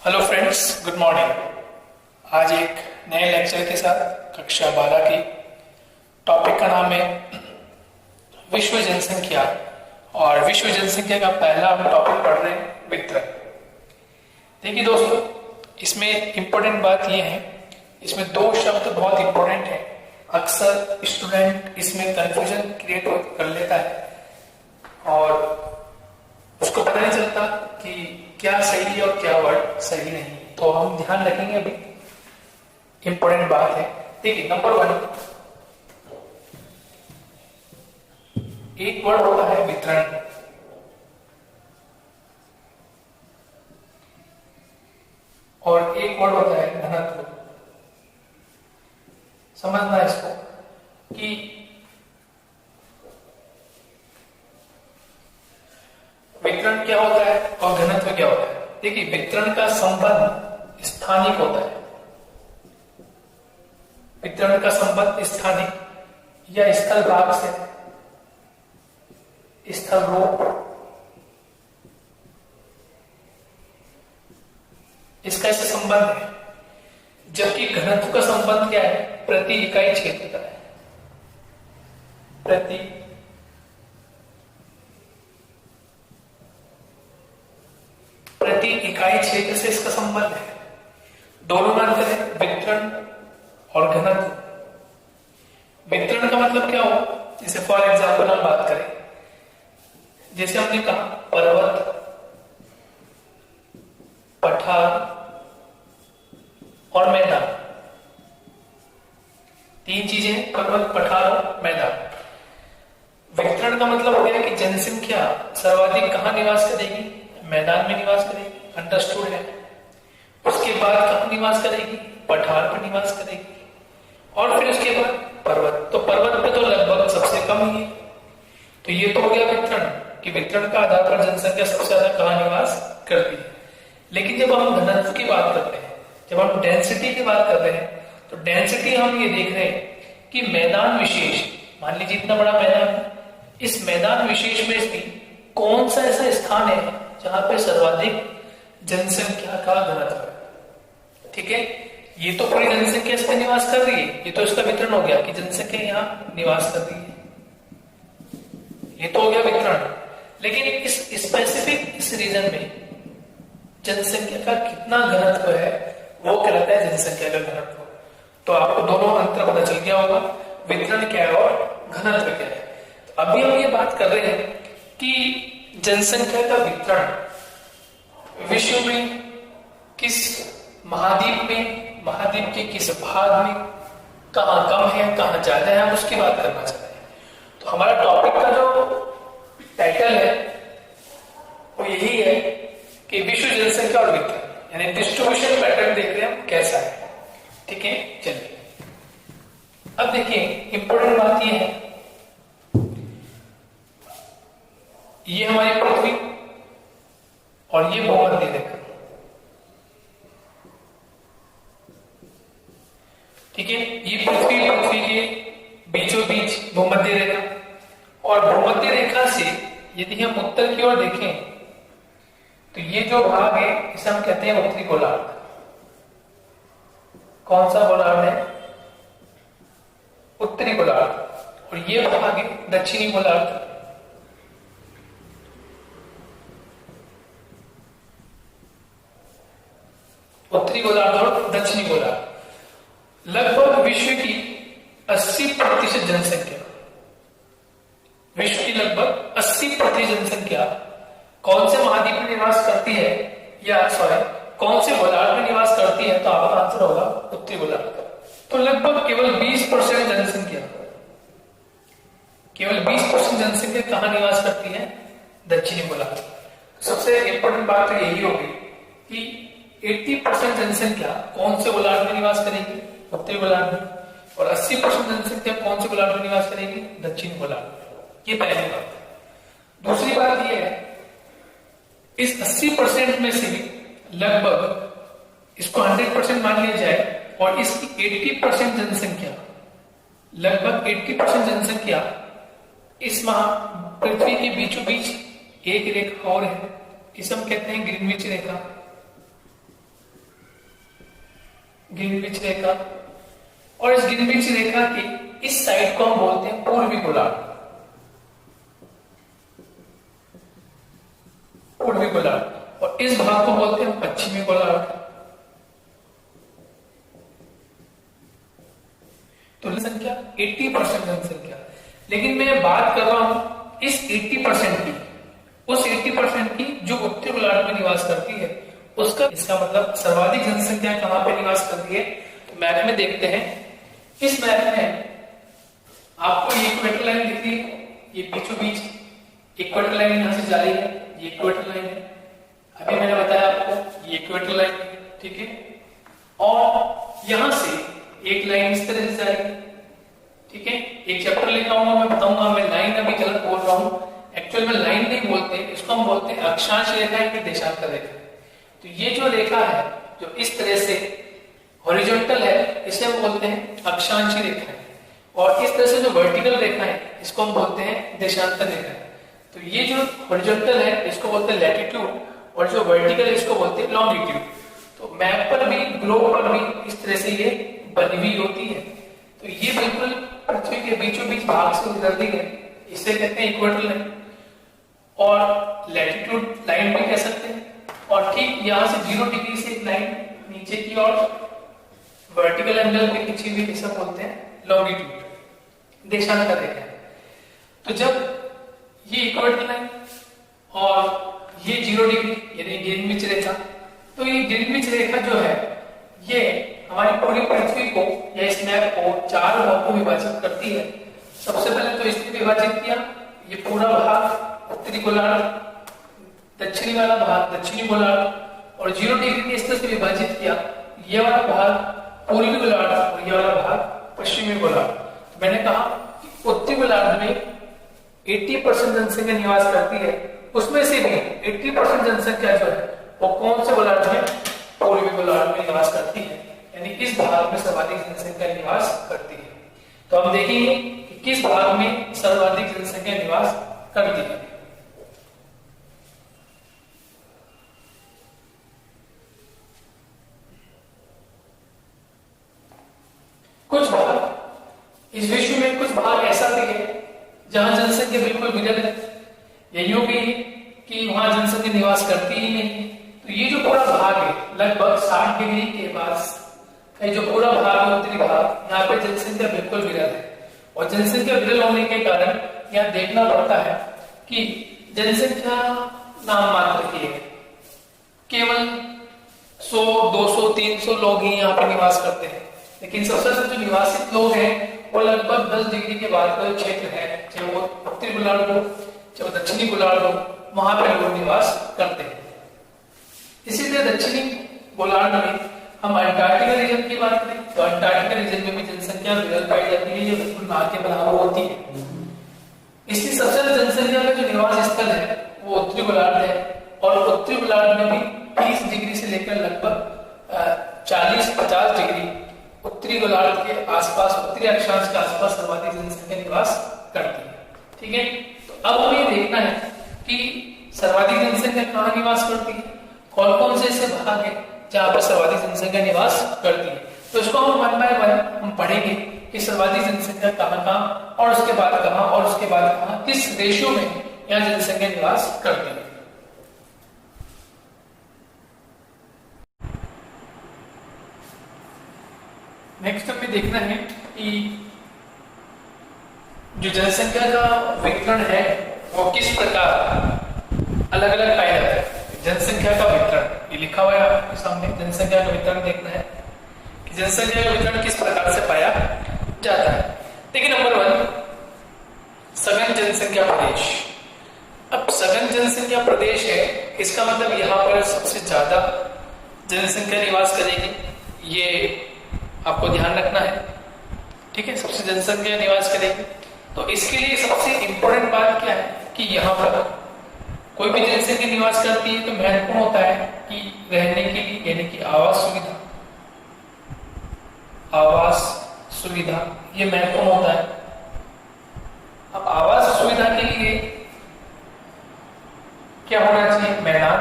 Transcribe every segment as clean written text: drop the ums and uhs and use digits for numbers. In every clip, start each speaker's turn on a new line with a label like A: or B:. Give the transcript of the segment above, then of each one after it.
A: Hello friends, good morning. आज एक नए लेक्चर के साथ कक्षा 12 की टॉपिक का नाम है विश्व जनसंख्या। और विश्व जनसंख्या का पहला हम टॉपिक पढ़ रहे हैं वितरण। देखिए दोस्तों, इसमें इंपॉर्टेंट बात यह है, इसमें दो शब्द बहुत इंपॉर्टेंट है। अक्सर स्टूडेंट इसमें कंफ्यूजन क्रिएट कर लेता है और उसको पता नहीं चलता कि क्या सही है और क्या वर्ड सही नहीं। तो हम ध्यान रखेंगे, अभी इंपॉर्टेंट बात है। देखिए, नंबर 1, एक वर्ड होता है वितरण और एक वर्ड होता है घनत्व। समझना है इसको कि वितरण क्या होता है और घनत्व क्या होता है। देखिए, वितरण का संबंध स्थानिक होता है। वितरण का संबंध स्थानिक या स्थल भाग से, स्थल रूप, इसका इससे संबंध है। जबकि घनत्व का संबंध क्या है? प्रति इकाई क्षेत्र का है। प्रति इकाई क्षेत्र से इसका संबंध है। दोनों में अंतर है, वितरण और घनत्व। वितरण का मतलब क्या हो? जैसे फॉर एग्जाम्पल हम बात करें, जैसे हमने कहा पर्वत, पठार और मैदान, तीन चीजें, पर्वत, पठार और मैदान। वितरण का मतलब हो गया कि जनसंख्या सर्वाधिक कहां निवास करेगी? मैदान में निवास करेगी, अंडरस्टूड है। उसके बाद कहां निवास करेगी? पठार पर निवास करेगी। और फिर उसके बाद पर्वत। तो पर्वत पे तो लगभग सबसे कम ही है। तो ये तो हो गया वितरण, कि वितरण का आधार पर जनसंख्या सबसे ज्यादा कहां निवास करती है। लेकिन जब हम घनत्व की बात करते हैं, जब हम डेंसिटी की बात कर रहे हैं, तो डेंसिटी हम ये देख रहे हैं कि मैदान विशेष, मान लीजिए इतना बड़ा मैदान है, इस मैदान विशेष में भी कौन सा ऐसा स्थान है जहां पे सर्वाधिक जनसंख्या का घनत्व है। ठीक है, ये तो पूरी जनसंख्या इस पे निवास कर रही है, ये तो इसका वितरण हो गया कि जनसंख्या यहाँ निवास कर रही है, ये तो हो गया वितरण। लेकिन इस स्पेसिफिक इस रीजन में जनसंख्या का कितना घनत्व है, वो कहलाता है जनसंख्या का घनत्व। तो आपको दोनों अंतर पता चल गया होगा, वितरण क्या है और घनत्व क्या है। तो अभी हम ये बात कर रहे हैं कि जनसंख्या का वितरण विश्व में किस महाद्वीप में, महाद्वीप के किस भाग में, कहां कम है, कहां ज्यादा है, हम उसकी बात करना चाहते हैं। तो हमारा टॉपिक का जो टाइटल है वो यही है कि विश्व जनसंख्या और वितरण, यानी डिस्ट्रीब्यूशन पैटर्न देख रहे हैं हम कैसा है। ठीक है, चलिए अब देखिए, इंपॉर्टेंट बात ये है, ये हमारी पृथ्वी और ये भूमध्य रेखा। ठीक है, ये पृथ्वी के बीचों बीच भूमध्य रेखा। और भूमध्य रेखा से यदि हम उत्तर की ओर देखें तो ये जो भाग है इसे हम कहते हैं उत्तरी गोलार्ध। कौन सा गोलार्ध है? उत्तरी गोलार्ध। और ये भाग है दक्षिणी गोलार्ध। उत्तरी गोलार्ध और दक्षिणी गोलार्ध। लगभग विश्व की 80% जनसंख्या, विश्व की लगभग 80% जनसंख्या कौन से महाद्वीप में निवास करती है, या कौन से गोलार्ध में निवास करती है? तो आपका आंसर होगा उत्तरी गोलार्ध। तो लगभग केवल 20% जनसंख्या, केवल 20% जनसंख्या कहां निवास करती है? दक्षिणी गोलार्ध। सबसे इंपॉर्टेंट बात तो यही होगी कि 80% जनसंख्या कौन से गोलार्ध में निवास करेगी? उत्तरी गोलार्ध में। और 80% जनसंख्या कौन से गोलार्ध में निवास करेगी? दक्षिण गोलार्ध। ये पहली बात। दूसरी बात यह है, इस 80% में से भी लगभग, इसको 100% मान लिया जाए, और इसकी 80% जनसंख्या, लगभग 80% जनसंख्या इस पृथ्वी के बीचों बीच एक रेखा और है, इसे हम कहते हैं ग्रीनविच रेखा। ग्रीनविच रेखा, और इस ग्रीनविच रेखा की इस साइड को हम बोलते हैं पूर्वी गोलार्ध। पूर्वी गोलार्ध, और इस भाग को बोलते हैं पश्चिमी गोलार्ध। तो जनसंख्या 80% जनसंख्या, लेकिन मैं बात कर रहा हूं इस 80% की, उस 80% की जो उत्तरी गोलार्ध में निवास करती है उसका, इसका मतलब सर्वाधिक जनसंख्या कहां पे निवास करती है। मैप में देखते हैं, इस मैप में आपको ये इक्वेटर लाइन दिख रही है, ये बीचों बीच इक्वेटर लाइन यहां से जा रही है, ये इक्वेटर लाइन है, अभी मैंने बताया आपको ये इक्वेटर लाइन, ठीक है। और यहां से एक लाइन इस तरह से जा रही है, ठीक है। एक चैप्टर लेकर आऊंगा, मैं बताऊंगा, मैं लाइन अभी गलत बोल रहा हूं, एक्चुअल में लाइन नहीं बोलते, इसको हम बोलते हैं अक्षांश रेखा या देशांतर रेखा। तो ये जो रेखा है जो इस तरह से हॉरिजॉन्टल है, इसे हम बोलते हैं अक्षांशी रेखा, और इस तरह से जो वर्टिकल रेखा है इसको हम बोलते हैं देशांतर रेखा। तो ये जो हॉरिजॉन्टल है इसको बोलते हैं लैटिट्यूड, और जो वर्टिकल है इसको बोलते हैं लॉन्गिट्यूड। तो मैप पर भी, ग्लोब पर भी इस तरह से ये बनी हुई होती है। तो ये बिल्कुल पृथ्वी के बीचों बीच भाग से गुजरती है, इसे कहते हैं इक्वेटर लाइन, और लैटिट्यूड लाइन भी कह सकते हैं। और ठीक यहां से 0 डिग्री से एक लाइन नीचे की ओर वर्टिकल एंगल पे खींची हुई, इसे बोलते हैं लॉन्गिट्यूड, देशांतर रेखा। तो जब ये इक्वेटर लाइन और ये 0 डिग्री यानी ग्रीनविच रेखा, तो ये ग्रीनविच रेखा जो है ये हमारी पूरी पृथ्वी को या इस मैप को 4 भागों में विभाजित करती है। सबसे पहले तो इसने विभाजित किया, ये पूरा भाग उत्तरी गोलार्ध, दक्षिणी वाला भाग दक्षिणी गोलार्ध, और 0 डिग्री ने इस तरह से विभाजित किया, ये वाला भाग पूर्वी गोलार्ध और ये वाला भाग पश्चिमी गोलार्ध। मैंने कहा उत्तरी गोलार्ध में 80% जनसंख्या निवास करती है, उसमें से भी 80% जनसंख्या जो है वो कौन से गोलार्ध में, पूर्वी गोलार्ध में निवास करती है, यानी इस भाग में सर्वाधिक जनसंख्या निवास करती है। तो हम देखेंगे कि किस भाग में सर्वाधिक जनसंख्या निवास करती है। कुछ भाग इस विश्व में, कुछ भाग ऐसा भी है जहां जनसंख्या बिल्कुल विरल है, या यूं भी कि वहां जनसंख्या निवास करती ही नहीं। तो ये जो पूरा भाग है लगभग 60 डिग्री के पास, ये जो पूरा भाग है उत्तरी भाग, यहाँ पे जनसंख्या बिल्कुल विरल है। और जनसंख्या विरल होने के कारण यहाँ देखना पड़ता है कि जनसंख्या नाम मात्र की है, केवल 100, 200, 300 लोग ही यहाँ पे निवास करते हैं। लेकिन सबसे जो निवासित लोग हैं वो लगभग 10 डिग्री के बाद का क्षेत्र है, चाहे वो उत्तरी गोलार्ध हो चाहे दक्षिणी गोलार्ध हो, वहां पे लोग निवास करते हैं। इसी तरह दक्षिणी गोलार्ध में हम अंटार्कटिका रीजन की बात करें तो अंटार्कटिका रीजन में भी जनसंख्या विरल पाई जाती है, ये बिल्कुल ना के बराबर होती है। इसकी सबसे ज्यादा जनसंख्या का जो निवास स्थल है वो उत्तरी गोलार्ध है, और उत्तरी गोलार्ध में भी 30 डिग्री से लेकर लगभग 40-50 डिग्री उत्तरी गोलार्ध के आसपास, उत्तरी अक्षांश के आसपास सर्वाधिक जनसंख्या निवास करती है, ठीक है। तो अब हमें ये देखना है कि सर्वाधिक जनसंख्या कहाँ निवास करती है, कौन कौन से ऐसे भाग है जहां पर सर्वाधिक जनसंख्या निवास करती है। तो इसको हम 1 बाय 1 हम पढ़ेंगे कि सर्वाधिक जनसंख्या कहाँ कहाँ, और उसके बाद कहाँ, और उसके बाद कहाँ, किस देशों में यहाँ जनसंख्या निवास करती है। नेक्स्ट हमें देखना है कि जो जनसंख्या का वितरण है वो किस प्रकार अलग अलग पाया जाता है। जनसंख्या का वितरण ये लिखा हुआ है आपके सामने, जनसंख्या का वितरण देखना है कि जनसंख्या का वितरण किस प्रकार से पाया जाता है। देखिए नंबर 1 सघन जनसंख्या प्रदेश। अब सघन जनसंख्या प्रदेश है, इसका मतलब यहाँ पर सबसे ज्यादा जनसंख्या निवास करेगी, ये आपको ध्यान रखना है, ठीक है। सबसे जनसंख्या निवास करेगी, तो इसके लिए सबसे इंपॉर्टेंट बात क्या है कि यहाँ पर कोई भी जनसंख्या निवास करती है तो महत्वपूर्ण होता है कि रहने के लिए यानी कि आवास सुविधा, आवास सुविधा ये महत्वपूर्ण होता है। अब आवास सुविधा के लिए क्या होना चाहिए, मैदान,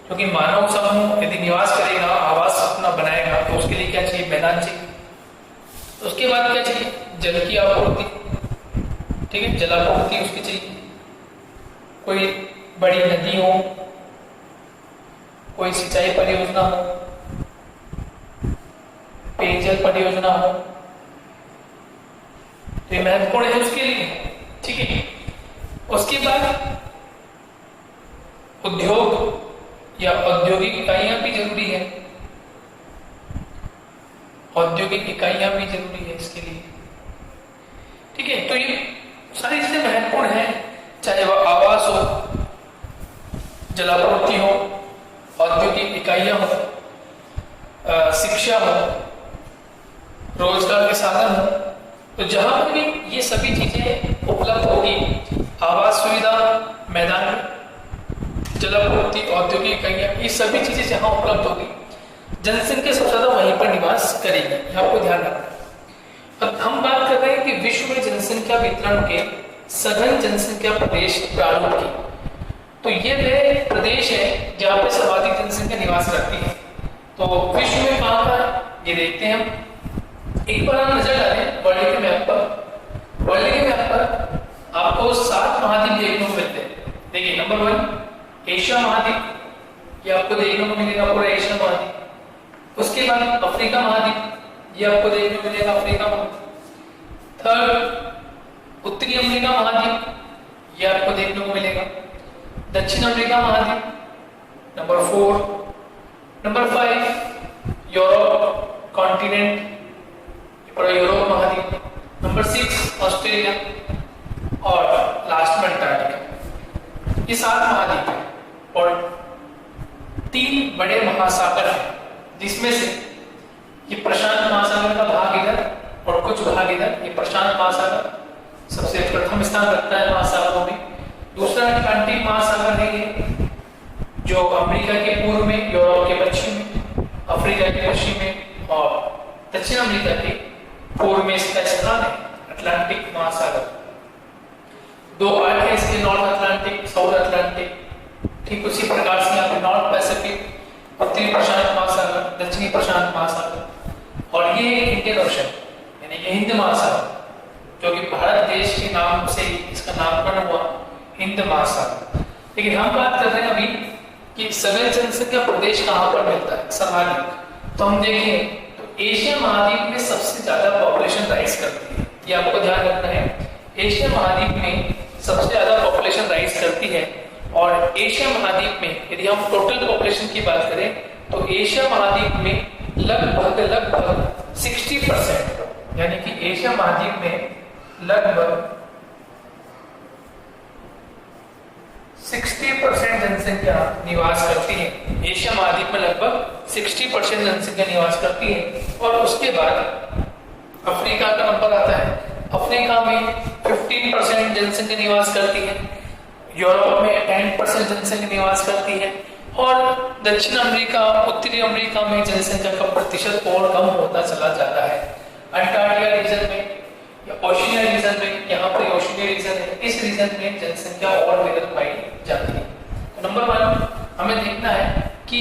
A: क्योंकि मानव समूह यदि निवास करेगा, आवास अपना संरचना बनाएगा तो उसके लिए क्या चाहिए? मैदान चाहिए। तो उसके बाद क्या चाहिए? जल की आपूर्ति, ठीक है, जलापूर्ति उसकी चाहिए। कोई बड़ी नदी हो, कोई सिंचाई परियोजना हो, पेयजल परियोजना हो, तो ये महत्वपूर्ण है उसके लिए, ठीक है। उसके बाद उद्योग या औद्योगिक इकाइयां भी जरूरी है, औद्योगिक इकाइयां भी जरूरी है इसके लिए, ठीक है। तो ये सारी चीजें महत्वपूर्ण है, चाहे वह आवास हो, जलापूर्ति हो, औद्योगिक इकाइयां हो, शिक्षा हो, रोजगार के साधन हो। तो जहां पर भी ये सभी चीजें उपलब्ध होगी, आवास सुविधा, मैदान, जलापूर्ति, औद्योगिक इकाइयां, ये सभी चीजें जहां उपलब्ध होगी, जनसंख्या सबसे ज्यादा वहीं पर निवास करेगी। यह आपको ध्यान रखना। अब हम बात कर रहे हैं कि विश्व में जनसंख्या वितरण के सघन जनसंख्या प्रदेश प्रारूप की। तो ये वे प्रदेश है जहां पर सर्वाधिक जनसंख्या निवास करती है। तो विश्व में कहां पर, ये देखते हैं हम। एक बार हम नजर डालें वर्ल्ड के मैप पर। वर्ल्ड के मैप पर आपको 7 महाद्वीप देखने को मिलते हैं। देखिए, नंबर 1 एशिया महाद्वीप, ये आपको देखने को मिलेगा, पूरा एशिया महाद्वीप। उसके बाद अफ्रीका महाद्वीप, ये आपको देखने को मिलेगा, अफ्रीका महाद्वीप। थर्ड उत्तरी अमेरिका महाद्वीप, ये आपको देखने को मिलेगा। दक्षिण अमेरिका महाद्वीप, नंबर 4। नंबर 5 यूरोप कॉन्टिनेंट, पूरा यूरोप महाद्वीप। नंबर 6 ऑस्ट्रेलिया, और लास्ट में अंटार्कटिका। ये 7 महाद्वीप है और 3 बड़े महासागर हैं, जिसमें से ये प्रशांत महासागर का भाग इधर और कुछ भाग इधर। ये प्रशांत महासागर सबसे प्रथम स्थान रखता है महासागरों में। दूसरा अटलांटिक महासागर है, ये जो अमेरिका के पूर्व में, यूरोप के पश्चिम में, अफ्रीका के पश्चिम में और दक्षिण अमेरिका के पूर्व में इसका स्थान है, अटलांटिक महासागर। 2 अर्थ है इसके, नॉर्थ अटलांटिक, साउथ अटलांटिक। ठीक उसी प्रकार से यहाँ पे नॉर्थ पैसिफिक, उत्तरी प्रशांत महासागर, दक्षिणी प्रशांत महासागर, और ये इंडियन ओशन यानी कि हिंद महासागर, जो कि भारत देश के नाम से इसका नामकरण हुआ, हिंद महासागर। लेकिन हम बात कर रहे हैं अभी कि सघन जनसंख्या प्रदेश कहाँ पर मिलता है सर्वाधिक। तो हम देखें तो एशिया महाद्वीप में सबसे ज्यादा पॉपुलेशन राइज करती है, ये आपको ध्यान रखना है। एशिया महाद्वीप में सबसे ज्यादा पॉपुलेशन राइज करती है। और एशिया महाद्वीप में यदि हम टोटल पॉपुलेशन की बात करें तो एशिया महाद्वीप में लगभग 60%, यानी कि एशिया महाद्वीप में लगभग 60% जनसंख्या निवास करती है। एशिया महाद्वीप में लगभग 60% जनसंख्या निवास करती है। और उसके बाद अफ्रीका का नंबर आता है। अफ्रीका में 15% जनसंख्या निवास करती है। यूरोप में 10% जनसंख्या निवास करती है। और दक्षिण अमेरिका, उत्तरी अमेरिका में जनसंख्या का प्रतिशत और कम होता चला जाता है। अंटार्कटिका रीजन में या ओशिनिया रीजन में, यहाँ पर ओशिनिया रीजन है, इस रीजन में जनसंख्या और विरल पाई जाती है। तो नंबर 1 हमें देखना है कि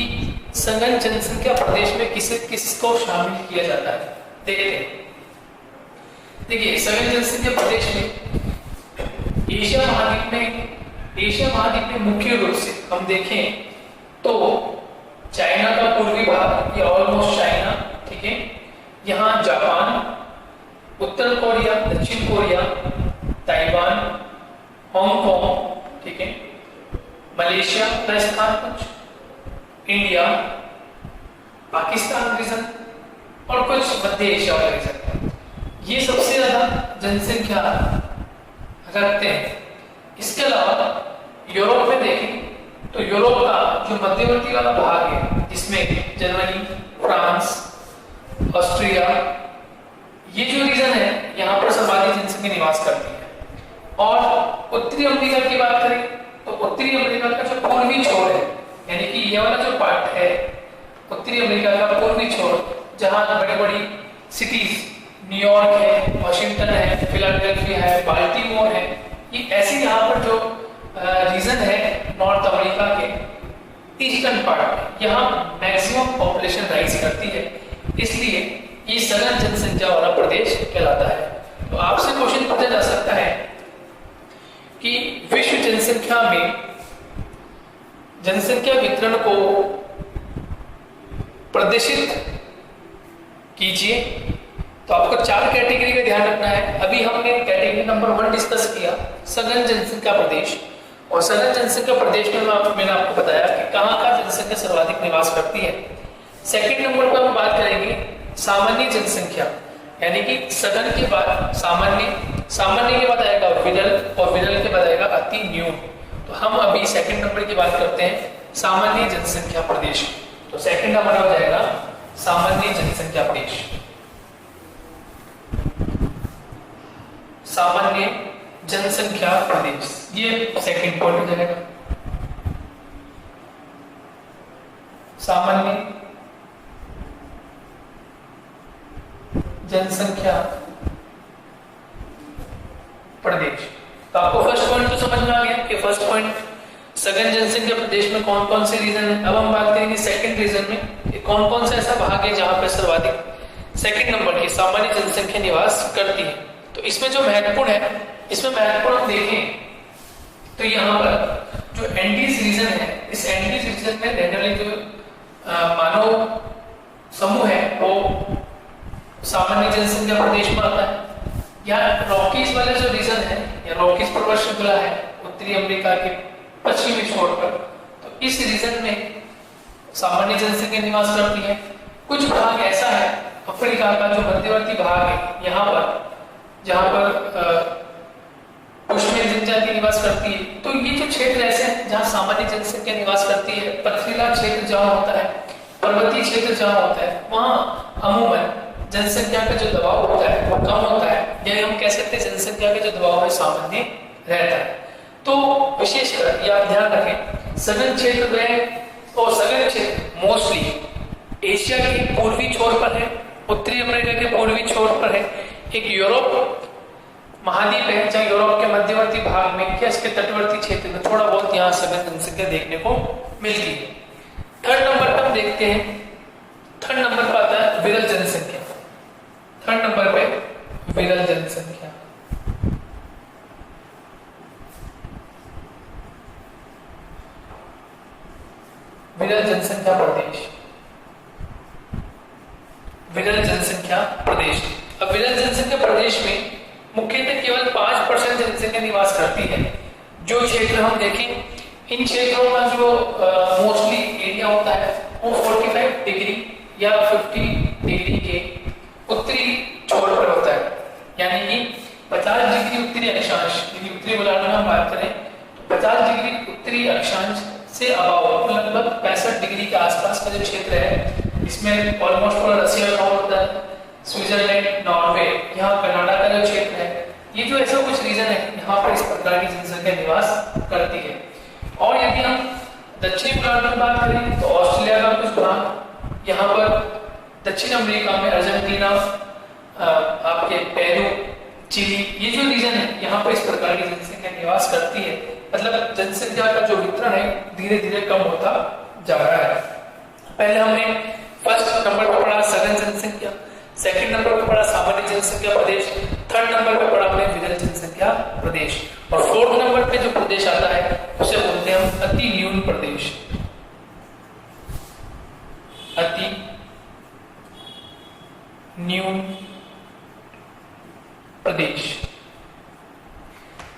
A: सघन जनसंख्या प्रदेश में किसको शामिल किया जाता है। देखते हैं। देखिए, सघन जनसंख्या प्रदेश में एशिया महाद्वीप में मुख्य रूप से हम देखें तो चाइना का पूर्वी भाग, ये ऑलमोस्ट चाइना, ठीक है। यहाँ जापान, उत्तर कोरिया, दक्षिण कोरिया, ताइवान, हांगकांग, ठीक है, मलेशिया का स्थान कुछ, इंडिया, पाकिस्तान रीजन और कुछ मध्य एशिया वाला रीजन, ये सबसे ज्यादा जनसंख्या रखते हैं। इसके अलावा यूरोप में देखें तो यूरोप का जो मध्यवर्ती वाला भाग है, जिसमें जर्मनी, फ्रांस, ऑस्ट्रिया, ये जो रीजन है, यहाँ पर सर्वाधिक जनसंख्या निवास करती है। और उत्तरी अमेरिका की बात करें तो उत्तरी अमेरिका का जो पूर्वी छोर है, यानी कि ये वाला जो पार्ट है उत्तरी अमेरिका का पूर्वी छोर, जहाँ बड़ी बड़ी सिटीज, न्यूयॉर्क है, वॉशिंगटन है, फिलाडेल्फिया है, बाल्टीमोर है, ये ऐसे यहाँ पर जो रीजन है नॉर्थ अमेरिका के, ईस्टर्न पार्ट में यहाँ मैक्सिमम पॉपुलेशन राइज करती है, इसलिए ये सघन जनसंख्या वाला प्रदेश कहलाता है। तो आपसे क्वेश्चन पूछा जा सकता है कि विश्व जनसंख्या में जनसंख्या वितरण को प्रदर्शित कीजिए। तो आपको 4 कैटेगरी का ध्यान रखना है। अभी हमने कैटेगरी नंबर 1 डिस्कस किया, सघन जनसंख्या प्रदेश। और सघन जनसंख्या प्रदेश में मैंने आपको बताया कि कहाँ का जनसंख्या सर्वाधिक निवास करती है। सेकंड नंबर पर हम बात करेंगे सामान्य जनसंख्या, यानी कि सघन के बाद सामान्य के बाद आएगा विरल, और विरल के बाद आएगा अति न्यून। तो हम अभी सेकंड नंबर की बात करते हैं सामान्य जनसंख्या प्रदेश। तो सेकंड हमारा हो जाएगा सामान्य जनसंख्या प्रदेश। सामान्य जनसंख्या प्रदेश, ये सेकंड पॉइंट हो जाएगा। सामान्य जनसंख्या प्रदेश। तो आपको फर्स्ट पॉइंट तो समझ में आ गया कि फर्स्ट पॉइंट सघन जनसंख्या प्रदेश में कौन कौन से रीजन है। अब हम बात करेंगे सेकंड रीजन में कौन कौन सा ऐसा भाग है जहां पर सर्वाधिक सेकंड नंबर की सामान्य जनसंख्या निवास करती है। तो इसमें जो महत्वपूर्ण है, इसमें महत्वपूर्ण हम देखें तो यहाँ पर जो एंडीज रीजन है, इस एंडीज रीजन में रहने वाले जो मानव समूह है वो सामान्य जनसंख्या प्रदेश में आता है। यहाँ रॉकीज वाले जो रीजन है या रॉकीज पर्वत श्रृंखला है उत्तरी अमेरिका के पश्चिमी छोर पर, तो इस रीजन में सामान्य जनसंख्या निवास करती है। कुछ भाग ऐसा है अफ्रीका का जो मध्यवर्ती भाग है, यहाँ पर जहाँ पर पुष्मीन जनजाति निवास करती है। तो ये जो क्षेत्र ऐसे हैं जहाँ सामान्य जनसंख्या निवास करती है। पथरीला क्षेत्र जहाँ होता है, पर्वतीय क्षेत्र जहाँ होता है, वहाँ अमूमन जनसंख्या का जो दबाव होता है वो कम होता है, या हम कह सकते हैं जनसंख्या का जो दबाव है सामान्य रहता है। तो विशेषकर ये आप ध्यान रखें, सघन क्षेत्र में और सघन क्षेत्र मोस्टली एशिया के पूर्वी छोर पर है, उत्तरी अमेरिका के पूर्वी छोर पर है, एक यूरोप महाद्वीप है जहाँ यूरोप के मध्यवर्ती भाग में या इसके तटवर्ती क्षेत्र में थोड़ा बहुत यहाँ सघन जनसंख्या देखने को मिलती है। थर्ड नंबर पर हम देखते हैं, थर्ड नंबर पर आता है विरल जनसंख्या। थर्ड नंबर पे विरल जनसंख्या। विरल जनसंख्या प्रदेश, विरल जनसंख्या प्रदेश। अब विरल जनसंख्या प्रदेश में मुख्यतः केवल 5% जनसंख्या निवास करती है। जो क्षेत्र हम देखें, इन क्षेत्रों का जो मोस्टली एरिया होता है वो 45 डिग्री या 50 डिग्री के उत्तरी छोर पर होता है, यानी कि 50 डिग्री उत्तरी अक्षांश, यदि उत्तरी गोलार्ध में हम बात करें तो 50 डिग्री उत्तरी अक्षांश से अभाव लगभग 65 डिग्री के आसपास का जो क्षेत्र है, इसमें ऑलमोस्ट पूरा रशिया का होता है, स्विट्जरलैंड, नॉर्वे, यहाँ कनाडा का जो क्षेत्र है, ये जो ऐसा कुछ रीजन है यहाँ पर इस प्रकार की जनसंख्या निवास करती है। और यदि हम दक्षिणी गोलार्ध में बात करें तो ऑस्ट्रेलिया का कुछ भाग, यहाँ पर दक्षिण अमेरिका में अर्जेंटीना, आपके पेरू, चिली, ये जो रीजन है यहाँ पर इस प्रकार की जनसंख्या निवास करती है। मतलब जनसंख्या का जो वितरण है धीरे धीरे कम होता जा रहा है। पहले हमने फर्स्ट नंबर पर पढ़ा सघन जनसंख्या, सेकंड नंबर पर पढ़ा सामान्य जनसंख्या प्रदेश, थर्ड नंबर पर पढ़ा हमने विरल जनसंख्या प्रदेश, और फोर्थ नंबर पे जो प्रदेश आता है उसे बोलते हैं हम अति न्यून प्रदेश। अति न्यून प्रदेश,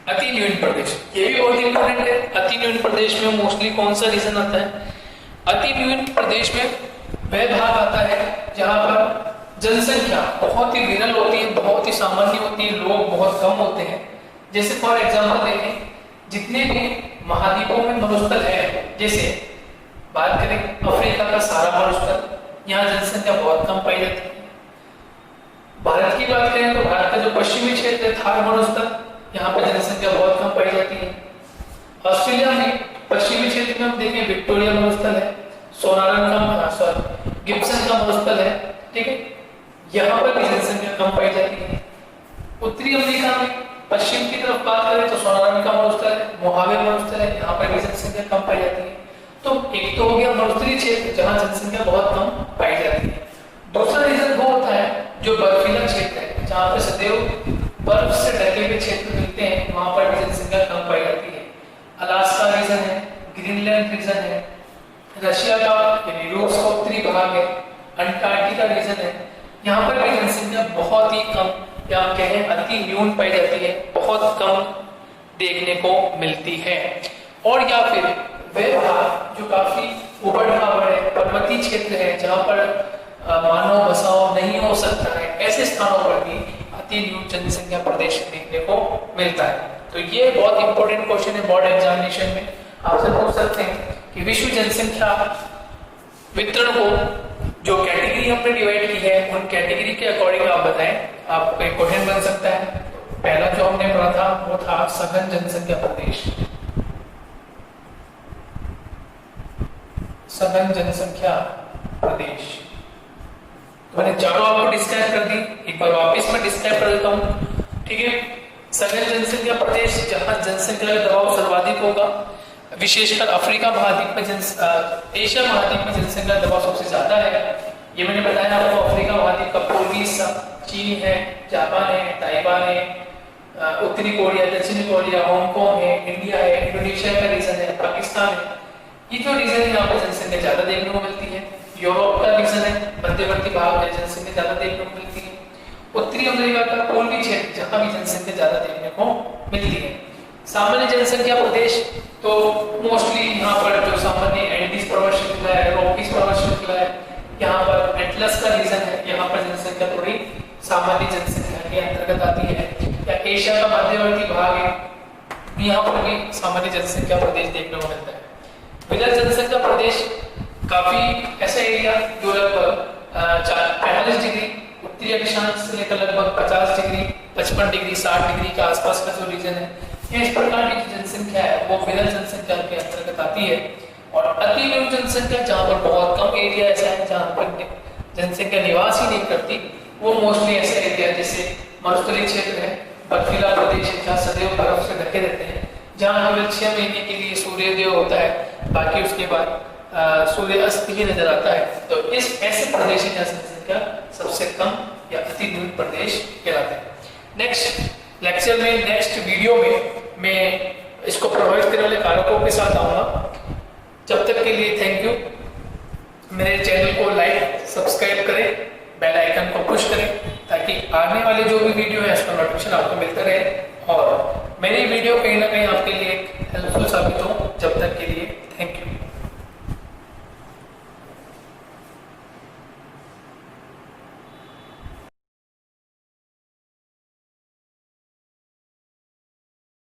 A: अति न्यून प्रदेश, ये भी बहुत इंपॉर्टेंट है। अति न्यून प्रदेश में मोस्टली कौन सा रीजन आता है? अति न्यून प्रदेश में वह भाग आता है जहां पर जनसंख्या बहुत ही विरल होती है, बहुत ही सामान्य होती है, लोग बहुत कम होते हैं। जैसे फॉर एग्जांपल देखें, जितने भी महाद्वीपों में मरुस्थल है, जैसे बात करें अफ्रीका का सारा मरुस्थल, यहाँ जनसंख्या बहुत कम पाई जाती है। भारत की बात करें तो भारत का जो पश्चिमी क्षेत्र है थार मरुस्थल, यहाँ पर जनसंख्या बहुत कम पाई जाती है। ऑस्ट्रेलिया में पश्चिमी क्षेत्र में हम देखें विक्टोरिया मरुस्थल है, सोनारन का गिब्सन का मरुस्थल है, ठीक है, यहाँ पर भी जनसंख्या कम पाई जाती है। उत्तरी अमेरिका में पश्चिम की तरफ बात करें तो सोनारन का मरुस्थल है, मोहावे मरुस्थल है, यहाँ पर भी जनसंख्या कम पाई जाती है। तो एक तो हो गया मरुस्थलीय क्षेत्र जहां जनसंख्या बहुत कम पाई जाती है। दूसरा रीजन वो होता है जो बर्फीला क्षेत्र है, जहाँ पे सदैव बर्फ से ढके हुए क्षेत्र मिलते हैं, वहां पर भी जनसंख्या कम पाई जाती है। अलास्का रीजन है, ग्रीनलैंड रीजन है, रशिया का यानी रूस का उत्तरी भाग है, अंटार्कटिका रीजन है, यहाँ पर भी जनसंख्या बहुत ही कम या कहें अति न्यून पाई जाती है, बहुत कम देखने को मिलती है। और या फिर वे भाग जो काफी उबड़ खाबड़ है, पर्वतीय क्षेत्र है, जहाँ पर मानव बसाव नहीं हो सकता है, ऐसे स्थानों पर भी अति न्यून जनसंख्या प्रदेश देखने को मिलता है। तो ये बहुत इंपॉर्टेंट क्वेश्चन है बोर्ड एग्जामिनेशन में, आपसे पूछ सकते हैं कि विश्व जनसंख्या वितरण को जो कैटेगरी हमने डिवाइड की है उन कैटेगरी के अकॉर्डिंग आप बताएं, आपको एक क्वेश्चन बन सकता है। पहला जो हमने पढ़ा था वो था सघन जनसंख्या प्रदेश, सघन जनसंख्या प्रदेश। तो मैंने चारों आपको डिस्क्राइब कर दी, एक बार वापस मैं डिस्क्राइब कर देता हूँ, ठीक है। सघन जनसंख्या प्रदेश जहां जनसंख्या का दबाव सर्वाधिक होगा, विशेषकर अफ्रीका महाद्वीप में एशिया महाद्वीप में जनसंख्या का दबाव सबसे ज्यादा है। ये मैंने बताया आपको, अफ्रीका महाद्वीप का पूर्वी हिस्सा चीन है, जापान है, ताइवान है, उत्तरी कोरिया, दक्षिणी कोरिया, हांगकांग है, इंडिया है, इंडोनेशिया का रीजन है, पाकिस्तान है। ये जो रीजन है यहाँ पर जनसंख्या ज्यादा देखने को मिलती है। यूरोप का रीजन है, मध्यवर्ती भाग में जनसंख्या ज्यादा देखने को मिलती है। उत्तरी अमेरिका का पूर्वी क्षेत्र जहां भी जनसंख्या ज्यादा देखने को मिलती है। सामान्य जनसंख्या प्रदेश तो मोस्टली यहाँ पर जो सामान्य एंडीज पर्वत श्रृंखला है, रॉकीज पर्वत श्रृंखला है, यहाँ पर एटलस का रीजन है, यहाँ पर जनसंख्या थोड़ी सामान्य जनसंख्या के अंतर्गत आती है। या एशिया का मध्यवर्ती भाग है, यहाँ पर भी सामान्य जनसंख्या प्रदेश देखने को मिलता है। विरल जनसंख्या प्रदेश काफी ऐसा एरिया जो लगभग 45 डिग्री उत्तरी अक्षांश से लेकर लगभग 50 डिग्री 55 डिग्री 60 डिग्री के आसपास का जो रीजन है, इस प्रकार की जनसंख्या है वो विरल जनसंख्या के अंतर्गत आती है। और अति न्यून जनसंख्या जहाँ पर बहुत कम एरिया ऐसा है जहाँ पर जनसंख्या निवास ही नहीं करती, वो मोस्टली ऐसा एरिया जैसे मरुस्थलीय क्षेत्र है, बर्फीला प्रदेश है, जहाँ सदैव बर्फ से ढके रहते हैं, जहाँ केवल 6 महीने के लिए सूर्योदय होता है, बाकी उसके बाद सूर्य अस्त ही नजर आता है। तो इस ऐसे प्रदेश है जहाँ जनसंख्या सबसे कम या अति न्यून प्रदेश कहलाते हैं। नेक्स्ट लेक्चर में, नेक्स्ट वीडियो में मैं इसको प्रभावित करने वाले कारकों के साथ आऊंगा। जब तक के लिए थैंक यू। मेरे चैनल को लाइक सब्सक्राइब करें, बेल आइकन को पुश करें ताकि आने वाले जो भी वीडियो है उसका नोटिफिकेशन आपको मिलता रहे और मेरी वीडियो कहीं ना कहीं आपके लिए हेल्पफुल साबित हो। जब तक के लिए